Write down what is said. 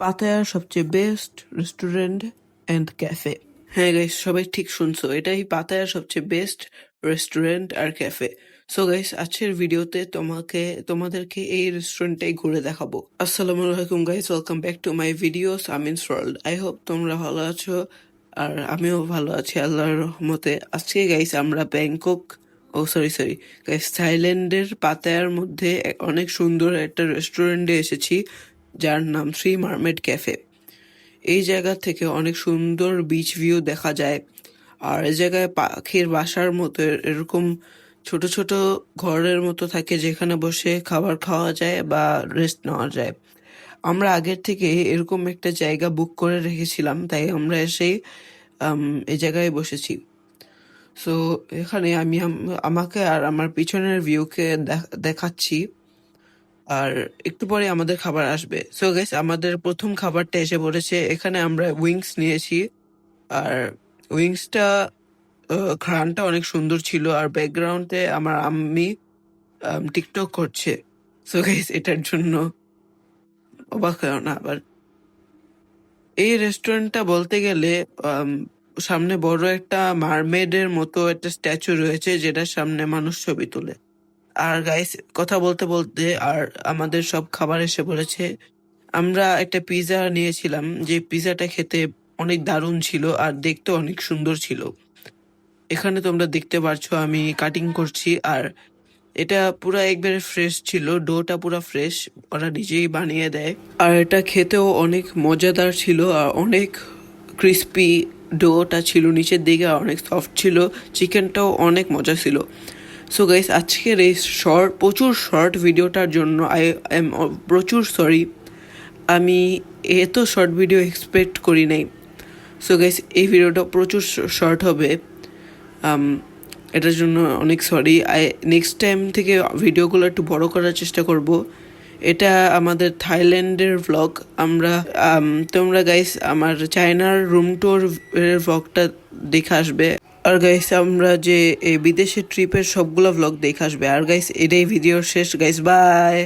পাতায়ার সবচেয়ে best restaurant and cafe. হ্যাঁ guys, সবাই ঠিক শুনছো, এটাই পাতায়ার সবচেয়ে বেস্ট রেস্টুরেন্ট আর ক্যাফে। সো গাইস, আজকের ভিডিওতে তোমাদেরকে এই রেস্টুরেন্টটাই ঘুরে দেখাবো। আসসালামু আলাইকুম guys, welcome back to my videos Amin's world. I hope তোমরা ভালো আছো আর আমিও ভালো আছি আল্লাহর রহমতে। আজকে গাইস আমরা ব্যাংকক সরি গাইস, থাইল্যান্ডের পাতায়ার মধ্যে অনেক সুন্দর একটা রেস্টুরেন্টে এসেছি যার নাম থ্রি মারমেড ক্যাফে। এই জায়গা থেকে অনেক সুন্দর বিচ ভিউ দেখা যায়। আর এই জায়গায় পাখির বাসার মতো এরকম ছোট ছোট ঘরের মতো থাকে যেখানে বসে খাবার খাওয়া যায় বা রেস্ট নেওয়া যায়। আমরা আগের থেকে এরকম একটা জায়গা বুক করে রেখেছিলাম, তাই আমরা এসে এই জায়গায় বসেছি। সো এখানে আমি আমাকে আর আমার পিছনের ভিউকে দেখাচ্ছি। আর একটু পরে আমাদের খাবার আসবে। সো গাইস, আমাদের প্রথম খাবারটা এসে পড়েছে। এখানে আমরা উইংস নিয়েছি। আর উইংসটা ঘ্রাণটা অনেক সুন্দর ছিল। আর ব্যাকগ্রাউন্ডে আমার আম্মি টিকটক করছে। সো গাইস, এটার জন্য অবাক হয় না। আবার এই রেস্টুরেন্টটা বলতে গেলে সামনে বড় একটা মারমেডের মতো একটা স্ট্যাচু রয়েছে, যেটার সামনে মানুষ ছবি তোলে। আর গাইস, কথা বলতে বলতে আর আমাদের সব খাবার এসে পড়েছে। আমরা একটা পিৎজা নিয়েছিলাম, যে পিৎজাটা খেতে অনেক দারুণ ছিল আর দেখতে অনেক সুন্দর ছিল। এখানে তোমরা দেখতে পারছো আমি কাটিং করছি। আর এটা পুরা একবারে ফ্রেশ ছিল, ডোটা পুরা ফ্রেশ, ওরা নিজেই বানিয়ে দেয়। আর এটা খেতেও অনেক মজাদার ছিল আর অনেক ক্রিস্পি ডোটা ছিল নিচের দিকে, আর অনেক সফট ছিল। চিকেনটাও অনেক মজা ছিল। সো গাইস, আজকের এই প্রচুর শর্ট ভিডিওটার জন্য আই এম প্রচুর সরি। আমি এত শর্ট ভিডিও এক্সপেক্ট করি নাই। সো গাইস, এই ভিডিওটা প্রচুর শর্ট হবে, এটার জন্য অনেক সরি। নেক্সট টাইম থেকে ভিডিওগুলো একটু বড় করার চেষ্টা করব। এটা আমাদের থাইল্যান্ডের ভ্লগ। তোমরা গাইস আমার চায়নার রুম ট্যুর এর ভ্লগটা দেখে আসবে। আর গাইস, আমরা যে এই বিদেশের ট্রিপের সবগুলো ভ্লগ দেখে আসবে। আর গাইস, এটাই ভিডিওর শেষ গাইস, বাই।